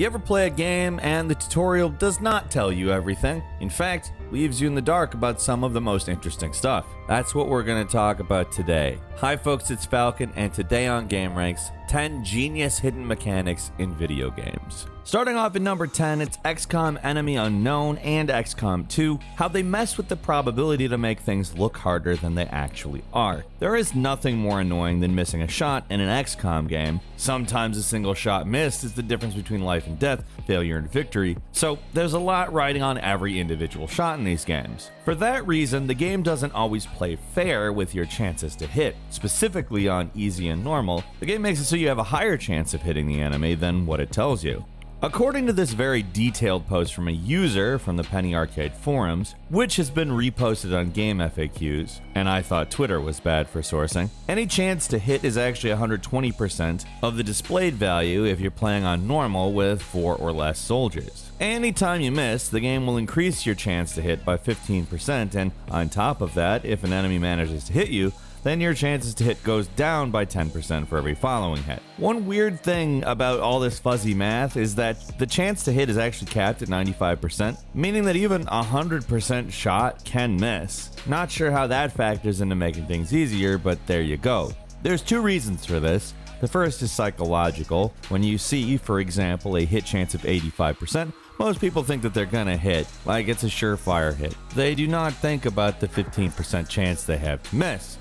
You ever play a game and the tutorial does not tell you everything? In fact, leaves you in the dark about some of the most interesting stuff. That's what we're going to talk about today. Hi folks, it's Falcon, and today on gameranx, 10 genius hidden mechanics in video games. Starting off at number 10, it's XCOM Enemy Unknown and XCOM 2, how they mess with the probability to make things look harder than they actually are. There is nothing more annoying than missing a shot in an XCOM game. Sometimes a single shot missed is the difference between life and death, failure and victory, so there's a lot riding on every individual shot in these games. For that reason, the game doesn't always play fair with your chances to hit. Specifically on easy and normal, the game makes it so you have a higher chance of hitting the enemy than what it tells you. According to this very detailed post from a user from the Penny Arcade forums, which has been reposted on Game FAQs, and I thought Twitter was bad for sourcing, any chance to hit is actually 120% of the displayed value if you're playing on normal with 4 or less soldiers. Anytime you miss, the game will increase your chance to hit by 15%, and on top of that, if an enemy manages to hit you, then your chances to hit goes down by 10% for every following hit. One weird thing about all this fuzzy math is that the chance to hit is actually capped at 95%, meaning that even a 100% shot can miss. Not sure how that factors into making things easier, but there you go. There's 2 reasons for this. The first is psychological. When you see, for example, a hit chance of 85%, most people think that they're gonna hit, like it's a surefire hit. They do not think about the 15% chance they have to miss.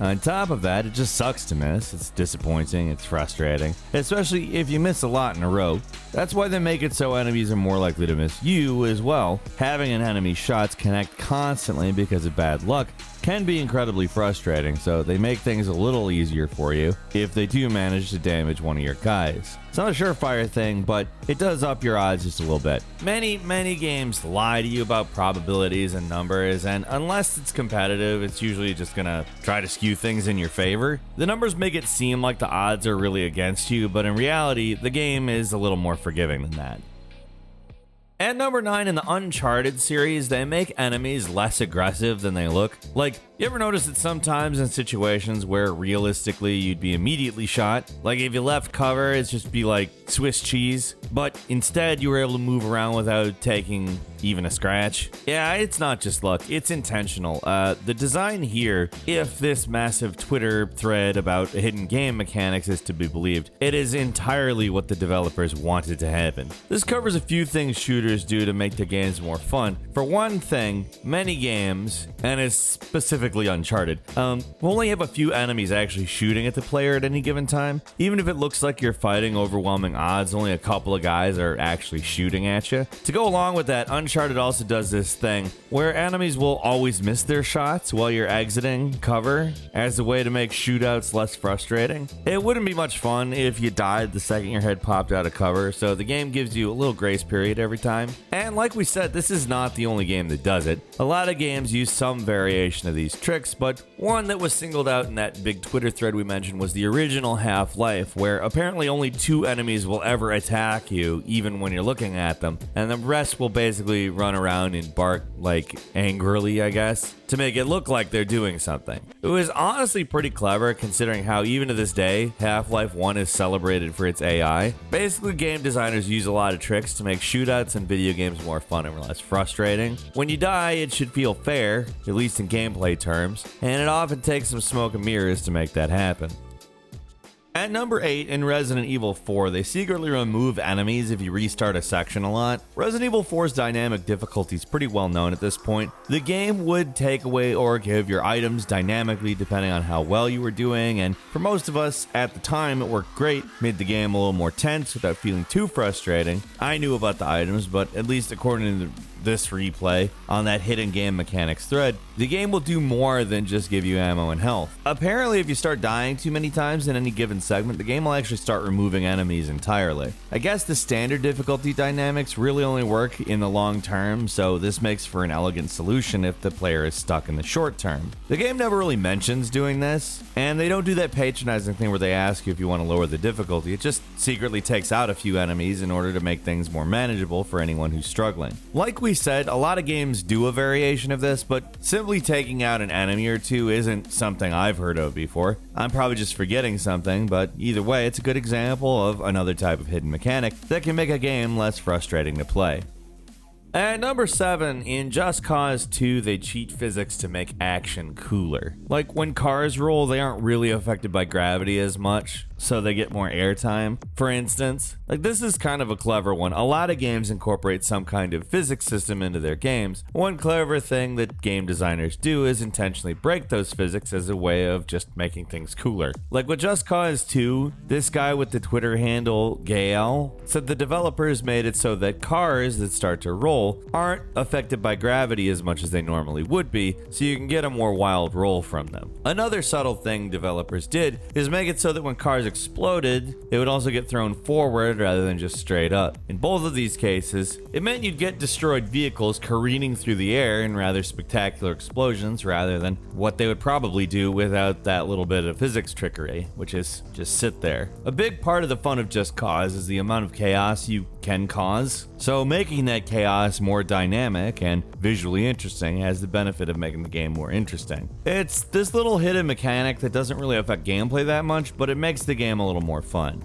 On top of that, it just sucks to miss. It's disappointing, it's frustrating, especially if you miss a lot in a row. That's why they make it so enemies are more likely to miss you as well. Having an enemy's shots connect constantly because of bad luck can be incredibly frustrating, so they make things a little easier for you if they do manage to damage one of your guys. It's not a surefire thing, but it does up your odds just a little bit. Many games lie to you about probabilities and numbers, and unless it's competitive, it's usually just gonna try to skew things in your favor. The numbers make it seem like the odds are really against you, but in reality, the game is a little more forgiving than that. At number 9 in the Uncharted series, they make enemies less aggressive than they look. Like, you ever notice that sometimes in situations where realistically you'd be immediately shot, like if you left cover, it's just be like Swiss cheese, but instead you were able to move around without taking even a scratch? Yeah, it's not just luck, it's intentional. The design here, if this massive Twitter thread about hidden game mechanics is to be believed, it is entirely what the developers wanted to happen. This covers a few things shooters do to make the games more fun. For one thing, many games, and it's specifically Uncharted, will only have a few enemies actually shooting at the player at any given time. Even if it looks like you're fighting overwhelming odds, only a couple of guys are actually shooting at you. To go along with that, Uncharted also does this thing where enemies will always miss their shots while you're exiting cover as a way to make shootouts less frustrating. It wouldn't be much fun if you died the second your head popped out of cover, so the game gives you a little grace period every time. And like we said, this is not the only game that does it. A lot of games use some variation of these tricks, but one that was singled out in that big Twitter thread we mentioned was the original Half-Life, where apparently only 2 enemies will ever attack you even when you're looking at them, and the rest will basically run around and bark like angrily, I guess, to make it look like they're doing something. It was honestly pretty clever considering how even to this day, Half-Life 1 is celebrated for its AI. Basically, game designers use a lot of tricks to make shootouts and video games more fun and less frustrating. When you die, it should feel fair, at least in gameplay terms, and it often takes some smoke and mirrors to make that happen. At number 8, in Resident Evil 4, they secretly remove enemies if you restart a section a lot. Resident Evil 4's dynamic difficulty is pretty well known at this point. The game would take away or give your items dynamically depending on how well you were doing, and for most of us at the time it worked great, made the game a little more tense without feeling too frustrating. I knew about the items, but at least according to this replay on that hidden game mechanics thread, the game will do more than just give you ammo and health. Apparently, if you start dying too many times in any given segment, the game will actually start removing enemies entirely. I guess the standard difficulty dynamics really only work in the long term, so this makes for an elegant solution if the player is stuck in the short term. The game never really mentions doing this, and they don't do that patronizing thing where they ask you if you want to lower the difficulty. It just secretly takes out a few enemies in order to make things more manageable for anyone who's struggling. Like we we said, a lot of games do a variation of this, but simply taking out an enemy or two isn't something I've heard of before. I'm probably just forgetting something, but either way, it's a good example of another type of hidden mechanic that can make a game less frustrating to play. At number 7, in Just Cause 2, they cheat physics to make action cooler. Like when cars roll, they aren't really affected by gravity as much, so they get more airtime. For instance, like this is kind of a clever one. A lot of games incorporate some kind of physics system into their games. One clever thing that game designers do is intentionally break those physics as a way of just making things cooler. Like with Just Cause 2, this guy with the Twitter handle Gael said the developers made it so that cars that start to roll aren't affected by gravity as much as they normally would be, so you can get a more wild roll from them. Another subtle thing developers did is make it so that when cars exploded, they would also get thrown forward rather than just straight up. In both of these cases, it meant you'd get destroyed vehicles careening through the air in rather spectacular explosions rather than what they would probably do without that little bit of physics trickery, which is just sit there. A big part of the fun of Just Cause is the amount of chaos you can cause, so making that chaos more dynamic and visually interesting has the benefit of making the game more interesting. It's this little hidden mechanic that doesn't really affect gameplay that much, but it makes the game a little more fun.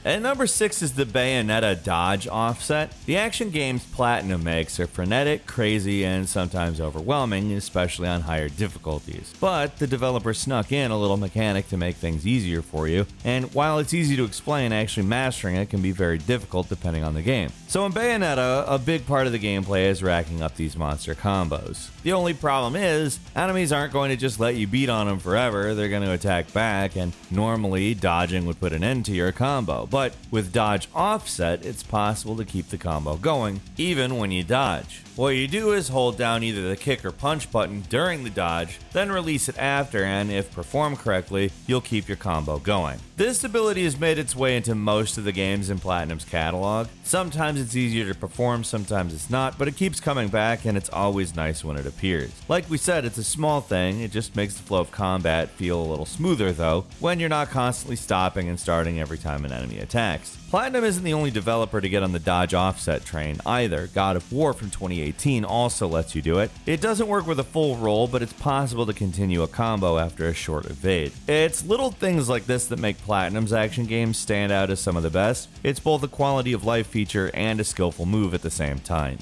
At number 6 is the Bayonetta dodge offset. The action games Platinum makes are frenetic, crazy, and sometimes overwhelming, especially on higher difficulties. But the developer snuck in a little mechanic to make things easier for you, and while it's easy to explain, actually mastering it can be very difficult depending on the game. So in Bayonetta, a big part of the gameplay is racking up these monster combos. The only problem is, enemies aren't going to just let you beat on them forever, they're going to attack back, and normally dodging would put an end to your combo. But with dodge offset, it's possible to keep the combo going, even when you dodge. What you do is hold down either the kick or punch button during the dodge, then release it after, and if performed correctly, you'll keep your combo going. This ability has made its way into most of the games in Platinum's catalog. Sometimes it's easier to perform, sometimes it's not, but it keeps coming back and it's always nice when it appears. Like we said, it's a small thing, it just makes the flow of combat feel a little smoother though, when you're not constantly stopping and starting every time an enemy attacks. Platinum isn't the only developer to get on the dodge offset train either. God of War from 2018 also lets you do it. It doesn't work with a full roll, but it's possible to continue a combo after a short evade. It's little things like this that make Platinum's action games stand out as some of the best. It's both a quality of life feature and a skillful move at the same time.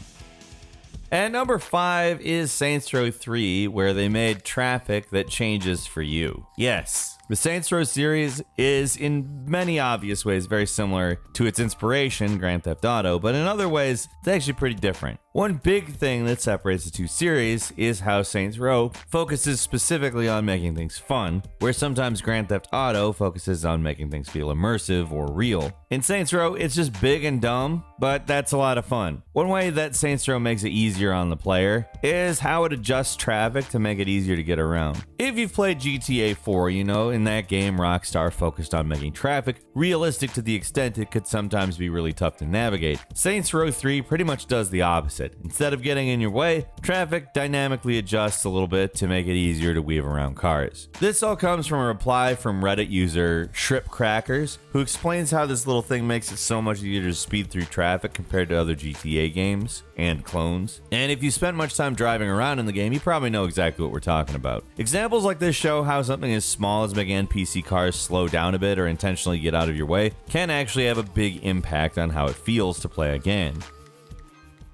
And number 5 is Saints Row 3, where they made traffic that changes for you. Yes, the Saints Row series is in many obvious ways very similar to its inspiration, Grand Theft Auto, but in other ways, it's actually pretty different. One big thing that separates the two series is how Saints Row focuses specifically on making things fun, where sometimes Grand Theft Auto focuses on making things feel immersive or real. In Saints Row, it's just big and dumb, but that's a lot of fun. One way that Saints Row makes it easier on the player is how it adjusts traffic to make it easier to get around. If you've played GTA 4, you know, in that game, Rockstar focused on making traffic realistic to the extent it could sometimes be really tough to navigate. Saints Row 3 pretty much does the opposite. Instead of getting in your way, traffic dynamically adjusts a little bit to make it easier to weave around cars. This all comes from a reply from Reddit user Shripcrackers, who explains how this little thing makes it so much easier to speed through traffic compared to other GTA games and clones. And if you spent much time driving around in the game, you probably know exactly what we're talking about. Examples like this show how something as small as making NPC cars slow down a bit or intentionally get out of your way can actually have a big impact on how it feels to play a game.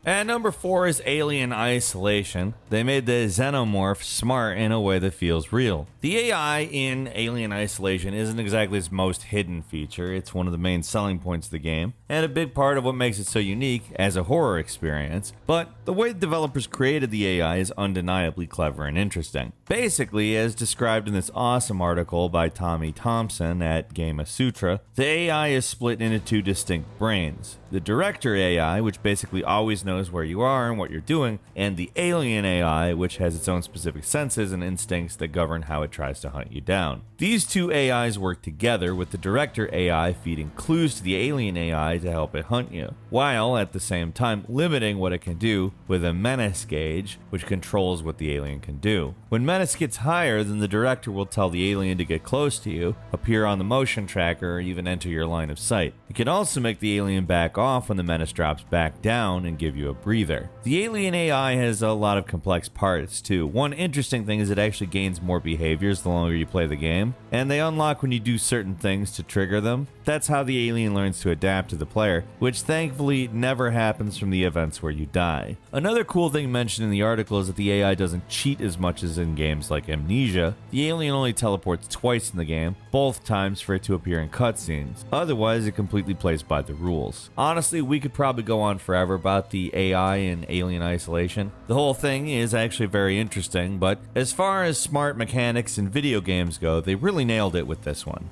And number 4 is Alien Isolation. They made the xenomorph smart in a way that feels real. The AI in Alien Isolation isn't exactly its most hidden feature, it's one of the main selling points of the game, and a big part of what makes it so unique as a horror experience, but the way developers created the AI is undeniably clever and interesting. Basically, as described in this awesome article by Tommy Thompson at Gamasutra, the AI is split into 2 distinct brains. The Director AI, which basically always knows where you are and what you're doing, and the Alien AI, which has its own specific senses and instincts that govern how it tries to hunt you down. These 2 AIs work together, with the Director AI feeding clues to the Alien AI to help it hunt you, while at the same time limiting what it can do with a menace gauge, which controls what the alien can do. When menace gets higher, then the Director will tell the alien to get close to you, appear on the motion tracker, or even enter your line of sight. It can also make the alien back off when the menace drops back down and give you you a breather. The alien AI has a lot of complex parts too. One interesting thing is it actually gains more behaviors the longer you play the game, and they unlock when you do certain things to trigger them. That's how the alien learns to adapt to the player, which thankfully never happens from the events where you die. Another cool thing mentioned in the article is that the AI doesn't cheat as much as in games like Amnesia. The alien only teleports twice in the game, both times for it to appear in cutscenes. Otherwise, it completely plays by the rules. Honestly, we could probably go on forever about the AI and Alien Isolation. The whole thing is actually very interesting, but as far as smart mechanics in video games go, they really nailed it with this one.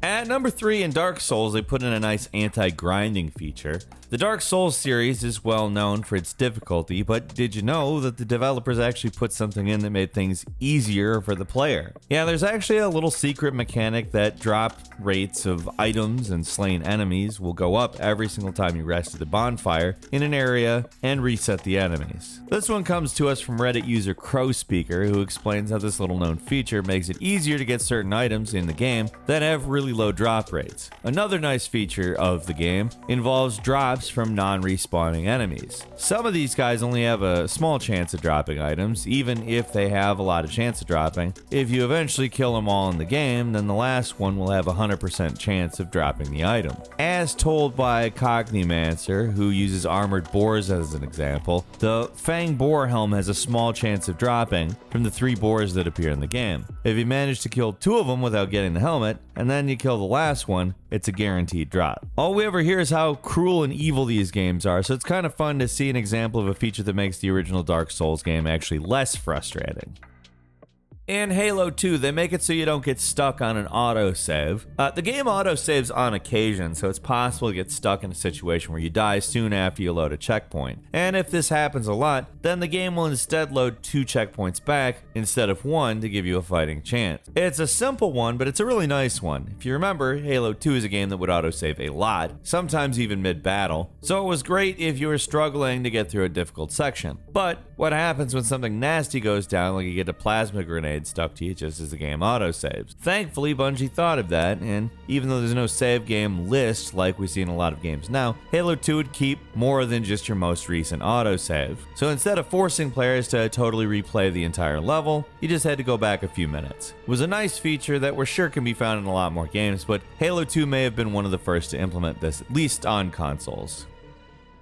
At number 3 in Dark Souls, they put in a nice anti-grinding feature. The Dark Souls series is well known for its difficulty, but did you know that the developers actually put something in that made things easier for the player? Yeah, there's actually a little secret mechanic that drop rates of items and slain enemies will go up every single time you rest at the bonfire in an area and reset the enemies. This one comes to us from Reddit user Crowspeaker, who explains how this little known feature makes it easier to get certain items in the game that have really low drop rates. Another nice feature of the game involves drops from non-respawning enemies. Some of these guys only have a small chance of dropping items, even if they have a lot of chance of dropping. If you eventually kill them all in the game, then the last one will have a 100% chance of dropping the item. As told by Cognimancer, who uses armored boars as an example, the Fang Boar helm has a small chance of dropping from the 3 boars that appear in the game. If you manage to kill 2 of them without getting the helmet, and then you kill the last one, it's a guaranteed drop. All we ever hear is how cruel and evil these games are, so it's kind of fun to see an example of a feature that makes the original Dark Souls game actually less frustrating. In Halo 2, they make it so you don't get stuck on an autosave. The game autosaves on occasion, so it's possible to get stuck in a situation where you die soon after you load a checkpoint. And if this happens a lot, then the game will instead load 2 checkpoints back instead of 1 to give you a fighting chance. It's a simple one, but it's a really nice one. If you remember, Halo 2 is a game that would autosave a lot, sometimes even mid-battle, so it was great if you were struggling to get through a difficult section. But what happens when something nasty goes down, like you get a plasma grenade stuck to you just as the game autosaves? Thankfully, Bungie thought of that, and even though there's no save game list like we see in a lot of games now, Halo 2 would keep more than just your most recent autosave. So instead of forcing players to totally replay the entire level, you just had to go back a few minutes. It was a nice feature that we're sure can be found in a lot more games, but Halo 2 may have been one of the first to implement this, at least on consoles.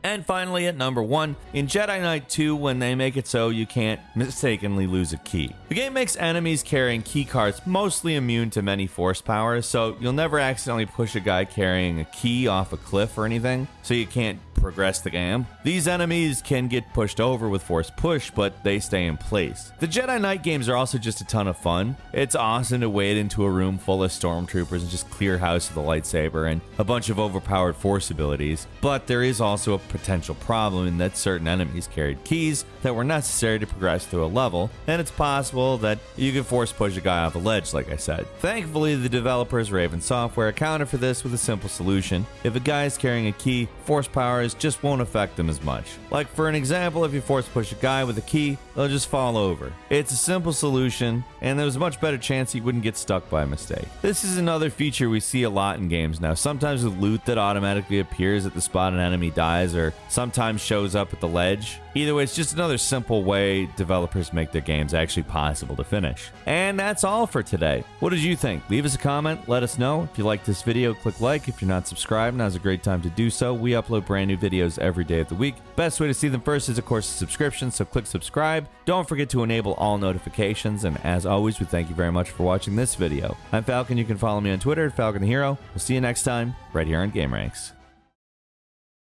And finally, at number 1, in Jedi Knight 2, when they make it so you can't mistakenly lose a key. The game makes enemies carrying key cards mostly immune to many force powers, so you'll never accidentally push a guy carrying a key off a cliff or anything, so you can't progress the game. These enemies can get pushed over with force push, but they stay in place. The Jedi Knight games are also just a ton of fun. It's awesome to wade into a room full of stormtroopers and just clear house with a lightsaber and a bunch of overpowered force abilities, but there is also a potential problem in that certain enemies carried keys that were necessary to progress through a level, and it's possible that you could force push a guy off a ledge, like I said. Thankfully, the developers Raven Software accounted for this with a simple solution. If a guy is carrying a key, force powers just won't affect them as much. Like for an example, if you force push a guy with a key, they'll just fall over. It's a simple solution, and there's a much better chance he wouldn't get stuck by mistake. This is another feature we see a lot in games now, sometimes with loot that automatically appears at the spot an enemy dies, or sometimes shows up at the ledge. Either way, it's just another simple way developers make their games actually possible to finish. And that's all for today. What did you think? Leave us a comment, let us know. If you like this video, click like. If you're not subscribed, now's a great time to do so. We upload brand new videos every day of the week. Best way to see them first is, of course, a subscription, so click subscribe. Don't forget to enable all notifications, and as always, we thank you very much for watching this video. I'm Falcon. You can follow me on Twitter at Falcon the Hero. We'll see you next time, right here on GameRanx.